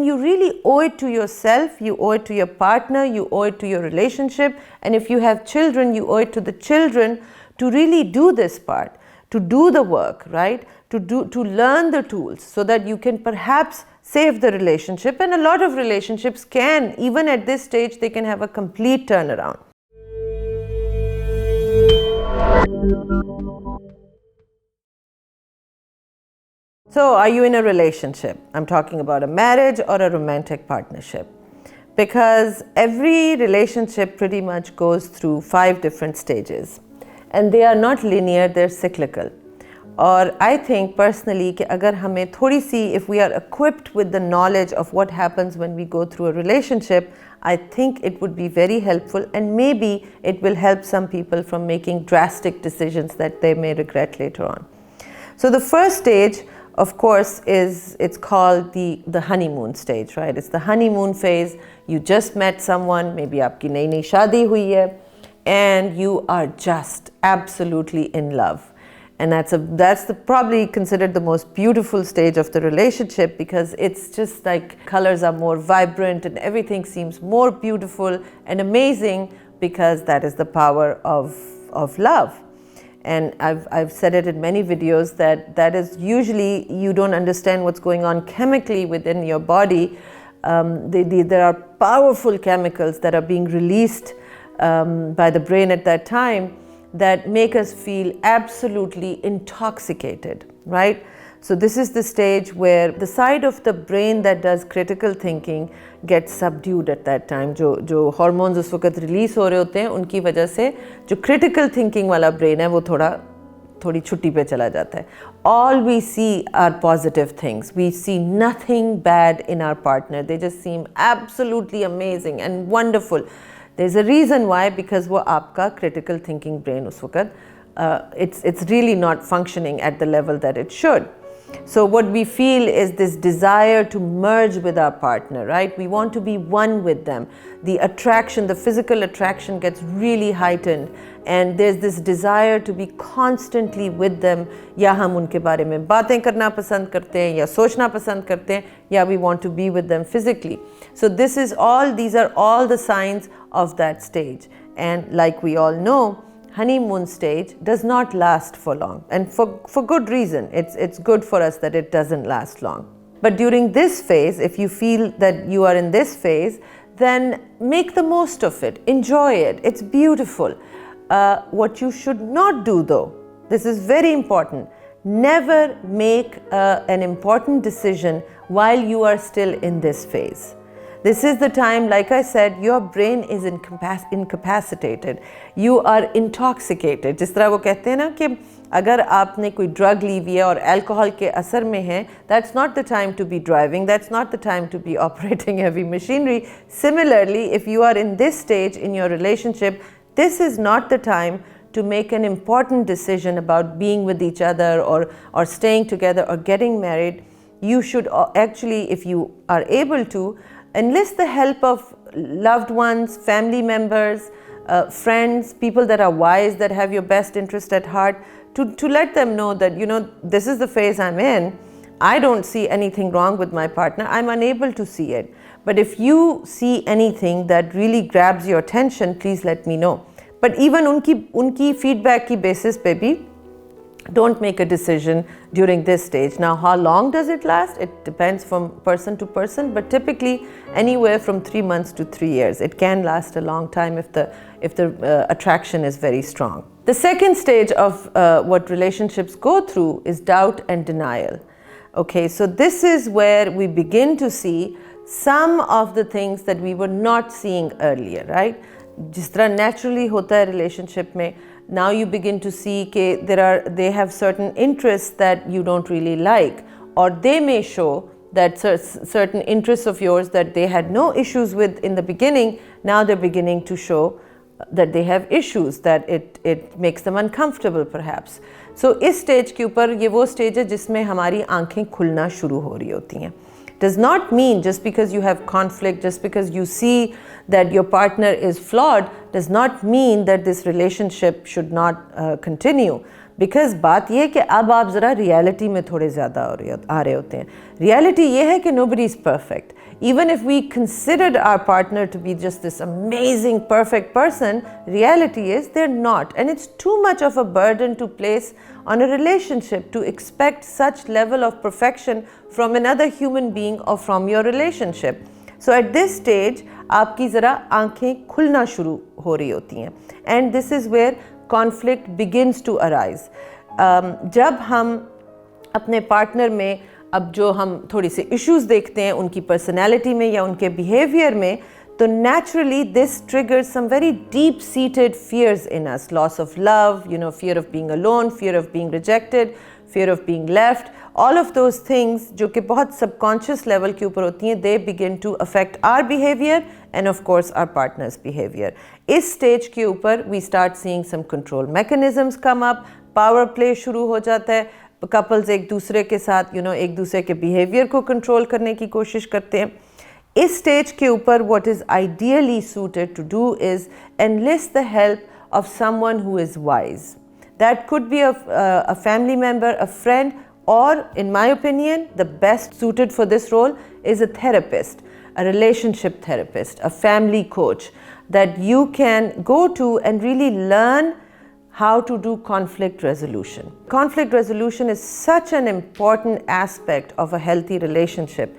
You really owe it to yourself, you owe it to your partner, you owe it to your relationship, and if you have children, you owe it to the children to really do this part, to do the work, right? To learn the tools so that you can perhaps save the relationship. And a lot of relationships can, even at this stage, they can have a complete turnaround. So, are you in a relationship? I'm talking about a marriage or a romantic partnership. Because every relationship pretty much goes through 5 different stages. And they are not linear, they're cyclical. Or I think personally, कि अगर हमें थोड़ी सी, if we are equipped with the knowledge of what happens when we go through a relationship, I think it would be very helpful, and maybe it will help some people from making drastic decisions that they may regret later on. So the first stage, of course, it's called the honeymoon stage, right? It's the honeymoon phase. You just met someone, maybe आपकी नई नई शादी हुई है, and you are just absolutely in love. And that's probably considered the most beautiful stage of the relationship, because it's just like colors are more vibrant and everything seems more beautiful and amazing, because that is the power of love. And I've said it in many videos that is usually, you don't understand what's going on chemically within your body. There are powerful chemicals that are being released by the brain at that time that make us feel absolutely intoxicated, right? So this is the stage where the side of the brain that does critical thinking gets subdued at that time. जो hormones उस वक्त release हो रहे होते हैं, उनकी वजह से जो critical thinking वाला brain है वो थोड़ी छुट्टी पे चला जाता है. All we see are positive things. We see nothing bad in our partner. They just seem absolutely amazing and wonderful. There's a reason why, because वो आपका critical thinking brain उस वक्त it's really not functioning at the level that it should. So what we feel is this desire to merge with our partner, right? We want to be one with them. The attraction, the physical attraction gets really heightened, and there's this desire to be constantly with them. या हम उनके बारे में बातें करना पसंद करते हैं, या सोचना पसंद करते हैं, या we want to be with them physically. So these are all the signs of that stage. And like we all know, honeymoon stage does not last for long, and for good reason. It's good for us that it doesn't last long. But during this phase, if you feel that you are in this phase, then make the most of it, enjoy it, it's beautiful. What you should not do though, this is very important, never make an important decision while you are still in this phase. This is the time, like I said, your brain is incapacitated. You are intoxicated. जिस तरह वो कहते हैं ना कि अगर आपने कोई drug ली हुई है और alcohol के असर में है, that's not the time to be driving. That's not the time to be operating heavy machinery. Similarly, if you are in this stage in your relationship, this is not the time to make an important decision about being with each other or staying together or getting married. You should actually, if you are able to, enlist the help of loved ones, family members, friends, people that are wise, that have your best interest at heart, to let them know that, this is the phase I'm in. I don't see anything wrong with my partner. I'm unable to see it. But if you see anything that really grabs your attention, please let me know. But even unki feedback ki basis pe bhi, don't make a decision during this stage. Now, how long does it last? It depends from person to person, but typically anywhere from 3 months to 3 years. It can last a long time if the attraction is very strong. The second stage of what relationships go through is doubt and denial. Okay, so this is where we begin to see some of the things that we were not seeing earlier, right? जिस तरह naturally होता है relationship में, now you begin to see that they have certain interests that you don't really like, or they may show that certain interests of yours that they had no issues with in the beginning, now they're beginning to show that they have issues, that it makes them uncomfortable perhaps. So इस stage के ऊपर ये वो stage है जिसमें हमारी आंखें खुलना शुरू हो रही होती हैं. Does not mean just because you have conflict, just because you see that your partner is flawed, does not mean that this relationship should not continue. Because बात ये है कि अब आप ज़रा reality में थोड़े ज़्यादा आ रहे होते हैं. Reality ये है कि nobody is perfect. Even if we considered our partner to be just this amazing, perfect person, reality is they're not. And it's too much of a burden to place on a relationship to expect such level of perfection from another human being or from your relationship. So at this stage, आपकी ज़रा आँखें खुलना शुरू हो रही होती हैं. And this is where conflict begins to arise. जब हम अपने पार्टनर में अब जो हम थोड़ी सी इश्यूज देखते हैं उनकी पर्सनैलिटी में या उनके बिहेवियर में, तो naturally this triggers some very deep seated fears in us. Loss of love, fear of being alone, fear of being rejected, fear of being left. All of those things जो कि बहुत subconscious level के ऊपर होती हैं, they begin to affect our behavior and of course our partner's behavior. इस stage के ऊपर we start seeing some control mechanisms come up, power play शुरू हो जाता है. कपल्स एक दूसरे के साथ एक दूसरे के बिहेवियर को कंट्रोल करने की कोशिश करते हैं. इस स्टेज के ऊपर what is ideally suited to do is enlist the help of someone who is wise. That could be a family member, a friend, or in my opinion the best suited for this role is a therapist, a relationship therapist, a family coach that you can go to and really learn how to do conflict resolution. Conflict resolution is such an important aspect of a healthy relationship.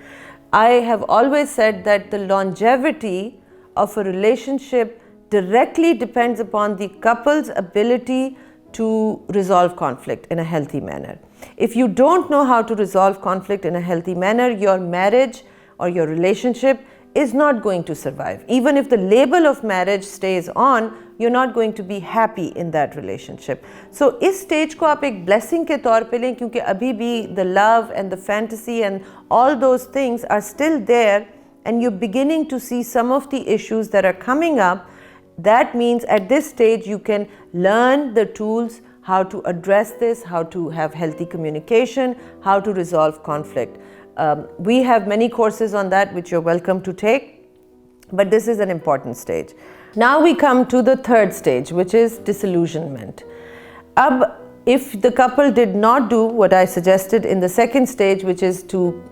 I have always said that the longevity of a relationship directly depends upon the couple's ability to resolve conflict in a healthy manner. If you don't know how to resolve conflict in a healthy manner, your marriage or your relationship is not going to survive. Even if the label of marriage stays on, you're not going to be happy in that relationship. So इस stage को आप एक blessing के तौर पे लें, क्योंकि अभी भी the love and the fantasy and all those things are still there, and you're beginning to see some of the issues that are coming up. That means at this stage you can learn the tools how to address this, how to have healthy communication, how to resolve conflict. We have many courses on that which you're welcome to take, but this is an important stage. Now we come to the third stage, which is disillusionment. If the couple did not do what I suggested in the second stage, which is to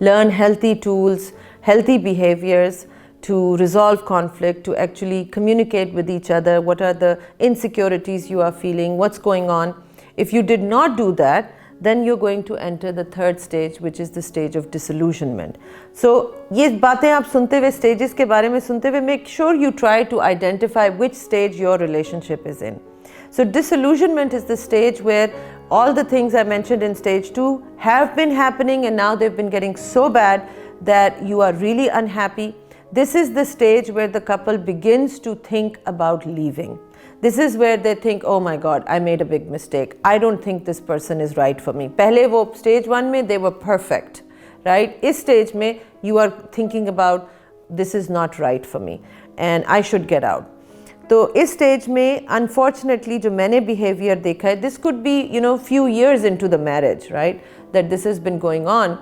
learn healthy tools, healthy behaviors to resolve conflict, to actually communicate with each other, what are the insecurities you are feeling, what's going on. If you did not do that, then you're going to enter the third stage, which is the stage of disillusionment. So ये बातें आप सुनते हुए, stages के बारे में सुनते हुए, make sure you try to identify which stage your relationship is in. So disillusionment is the stage where all the things I mentioned in stage 2 have been happening and now they've been getting so bad that you are really unhappy. This is the stage where the couple begins to think about leaving. This is where they think, oh my God, I made a big mistake. I don't think this person is right for me. पहले वो stage 1 में they were perfect, right? इस stage में you are thinking about this is not right for me and I should get out. तो इस stage में unfortunately जो मैंने behavior देखा है, this could be few years into the marriage, right? That this has been going on,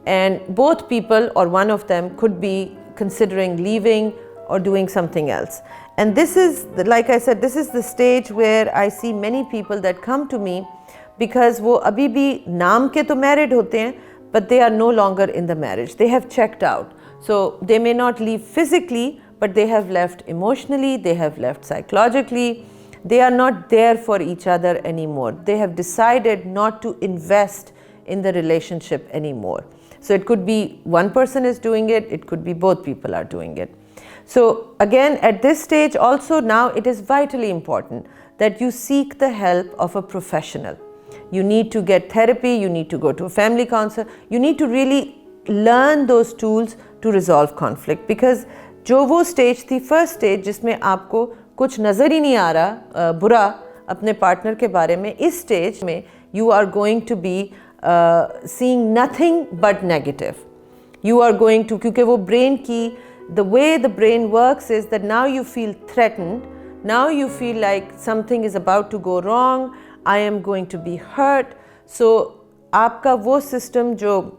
and both people or one of them could be considering leaving or doing something else. And this is, like I said, this is the stage where I see many people that come to me because वो अभी भी नाम के तो married होते हैं, but they are no longer in the marriage. They have checked out. So they may not leave physically, but they have left emotionally, they have left psychologically. They are not there for each other anymore. They have decided not to invest in the relationship anymore. So it could be one person is doing it, it could be both people are doing it. So again, at this stage also now it is vitally important that you seek the help of a professional. You need to get therapy, you need to go to a family counselor, you need to really learn those tools to resolve conflict, because जो वो stage थी, first stage जिसमें आपको कुछ नज़र ही नहीं आ रहा बुरा अपने partner के बारे में, इस stage में you are going to be seeing nothing but negative. You are going to, क्योंकि वो brain की, the way the brain works is that now you feel threatened, now you feel like something is about to go wrong, I am going to be hurt. So आपका वो system जो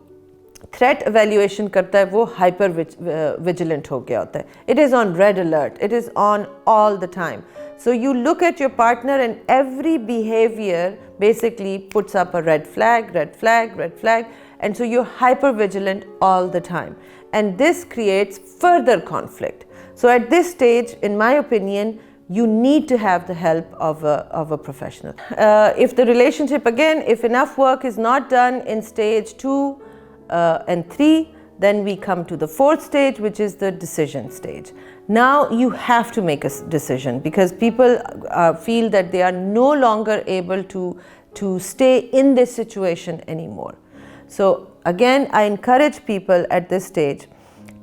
threat evaluation करता है वो hyper vigilant हो गया होता है. It is on red alert, it is on all the time. So you look at your partner and every behavior basically puts up a red flag, red flag, red flag, and so you're hyper vigilant all the time. and this creates further conflict. So at this stage, in my opinion, you need to have the help of a professional. If the relationship, again, if enough work is not done in stage 2 and 3, then we come to the 4th stage, which is the decision stage. Now you have to make a decision, because people feel that they are no longer able to stay in this situation anymore. So again, I encourage people at this stage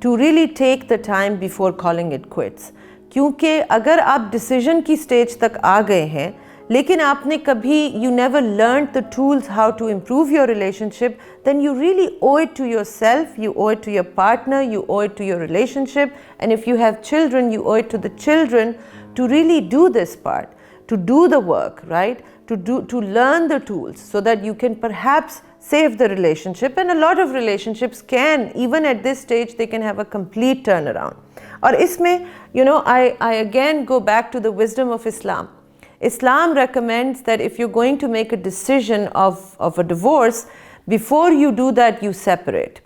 to really take the time before calling it quits. क्योंकि अगर आप decision की stage तक आ गए हैं, लेकिन आपने कभी you never learned the tools how to improve your relationship, then you really owe it to yourself, you owe it to your partner, you owe it to your relationship, and if you have children, you owe it to the children to really do this part, to do the work, right? To learn the tools so that you can perhaps save the relationship. And a lot of relationships can, even at this stage, they can have a complete turnaround. और इसमें, I again go back to the wisdom of Islam. Islam recommends that if you're going to make a decision of a divorce, before you do that, you separate.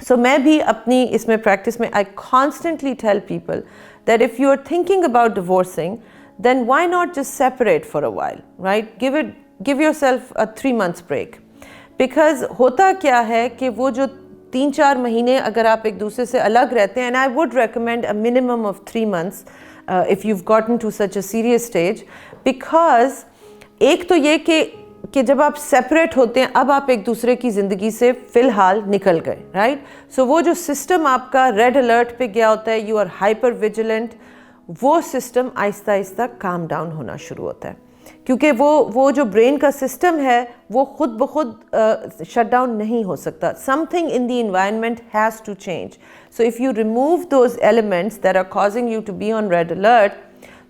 So मैं भी अपनी इसमें practice में, I constantly tell people that if you are thinking about divorcing, then why not just separate for a while, right? Give yourself a 3 months break. Because होता क्या है कि वो जो 3-4 महीने अगर आप एक दूसरे से अलग रहते हैं, and I would recommend a minimum of 3 months if you've gotten to such a serious stage, because एक तो ये कि जब आप सेपरेट होते हैं, अब आप एक दूसरे की ज़िंदगी से फ़िलहाल निकल गए, राइट? सो वो जो सिस्टम आपका रेड अलर्ट पे गया होता है, यू आर हाइपर विजिलेंट, वो system Aahista Aahista calm down होना शुरू होता है, क्योंकि वो जो ब्रेन का सिस्टम है वो खुद ब खुद शट डाउन नहीं हो सकता. Something in the environment has to change. So if you remove those elements that are causing you to be on red alert,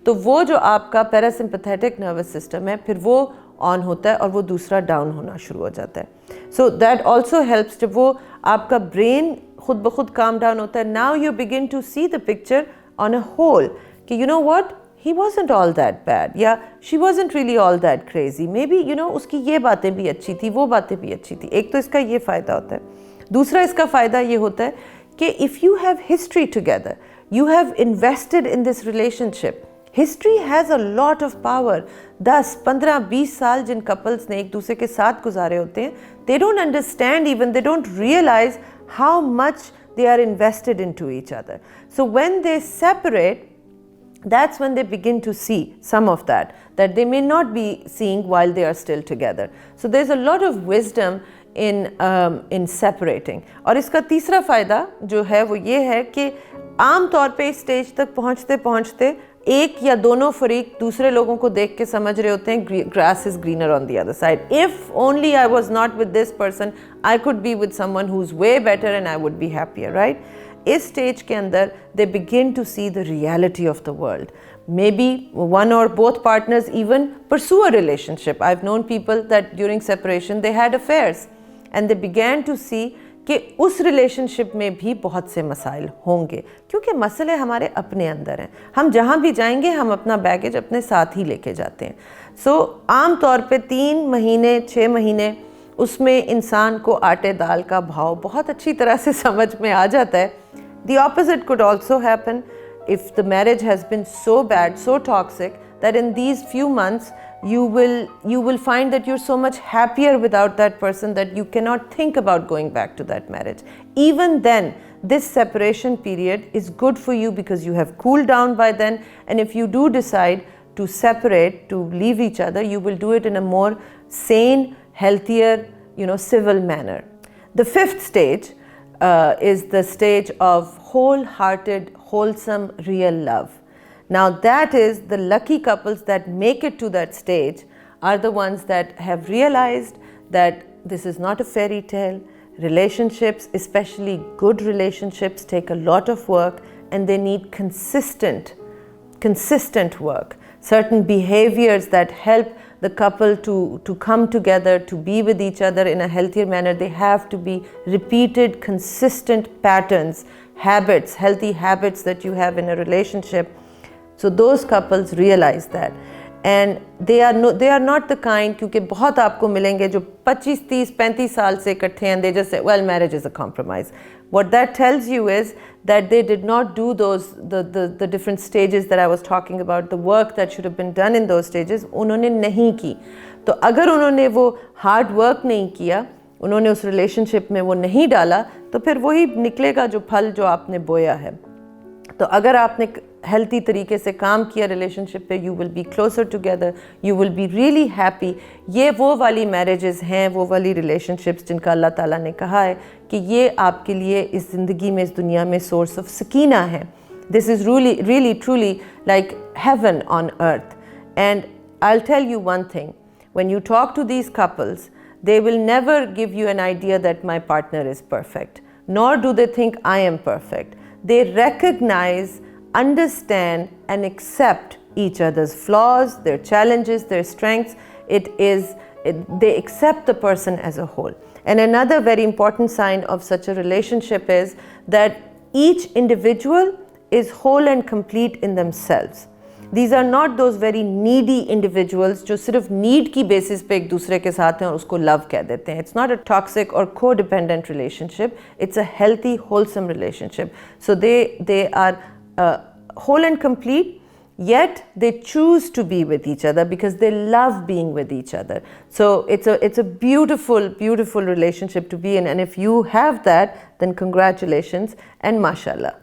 तो वो जो आपका पैरासिम्पैथेटिक नर्वस सिस्टम है फिर वो ऑन होता है और वो दूसरा डाउन होना शुरू हो जाता है. So that also helps. जब वो आपका ब्रेन खुद ब खुद काम डाउन होता है, now you begin to see the picture on a whole कि you know what, he wasn't all that bad, या she wasn't really all that crazy, maybe उसकी ये बातें भी अच्छी थी, वो बातें भी अच्छी थी. एक तो इसका ये फ़ायदा होता है. दूसरा इसका फ़ायदा ये होता है कि if you have history together, you have invested in this relationship. History has a lot of power. 10, 15, 20 साल जिन couples ने एक दूसरे के साथ गुजारे होते हैं, they don't understand even, they don't realize how much they are invested into each other. So when they separate, that's when they begin to see some of that they may not be seeing while they are still together. So there's a lot of wisdom in separating. और इसका तीसरा फ़ायदा जो है वो ये है कि आम तौर पे इस स्टेज तक पहुँचते पहुँचते एक या दोनों फरीक दूसरे लोगों को देख के समझ रहे होते हैं grass is greener on the other side. If only I was not with this person, I could be with someone who's way better and I would be happier, right? इस स्टेज के अंदर they begin to see the reality of the world. Maybe one or both partners even pursue a relationship. I've known people that during separation they had affairs and they began to see कि उस relationship में भी बहुत से मसाइल होंगे, क्योंकि मसले हमारे अपने अंदर हैं. हम जहाँ भी जाएंगे हम अपना बैगेज अपने साथ ही लेके जाते हैं. सो आम तौर पे 3 महीने 6 महीने उसमें इंसान को आटे दाल का भाव बहुत अच्छी तरह से समझ में आ जाता है. The opposite could also happen if the marriage has been so bad, so toxic, that in these few months you will find that you're so much happier without that person that you cannot think about going back to that marriage. Even then, this separation period is good for you because you have cooled down by then, and if you do decide to separate, to leave each other, you will do it in a more sane, healthier, civil manner. The 5th stage is the stage of wholehearted, wholesome, real love. Now that is the lucky couples that make it to that stage are the ones that have realized that this is not a fairy tale. Relationships, especially good relationships, take a lot of work and they need consistent work. Certain behaviors that help the couple to come together, to be with each other in a healthier manner, they have to be repeated, consistent patterns, habits, healthy habits that you have in a relationship. So those couples realize that, and they are not the kind, क्योंकि बहुत आपको मिलेंगे जो 25, 30, 35 साल से इकट्ठे हैं, they just say, well, marriage is a compromise. What that tells you is that they did not do the different stages that I was talking about, the work that should have been done in those stages, उन्होंने नहीं की. तो अगर उन्होंने वो hard work नहीं किया, उन्होंने उस रिलेशनशिप में वो नहीं डाला, तो फिर वही निकलेगा जो फल जो आपने बोया है. तो अगर आपने हेल्थी तरीके से काम किया रिलेशनशिप पे, you will be closer together, you will be really happy. ये वो वाली मैरिजेस हैं, वो वाली रिलेशनशिप्स जिनका अल्लाह ताला ने कहा है कि ये आपके लिए इस ज़िंदगी में, इस दुनिया में सोर्स ऑफ सकीना है. This is really truly like heaven on earth. And I will tell you one thing, when you talk to these couples, they will never give you an idea that my partner is perfect, nor do they think I am perfect. They recognize, understand and accept each other's flaws, their challenges, their strengths. They accept the person as a whole. And another very important sign of such a relationship is that each individual is whole and complete in themselves. These are not those very needy individuals जो सिर्फ need की basis पे एक दूसरे के साथ हैं और उसको love कह देते हैं. It's not a toxic or codependent relationship. It's a healthy, wholesome relationship. So they are whole and complete, yet they choose to be with each other because they love being with each other. So it's a beautiful, beautiful relationship to be in. And if you have that, then congratulations and mashallah.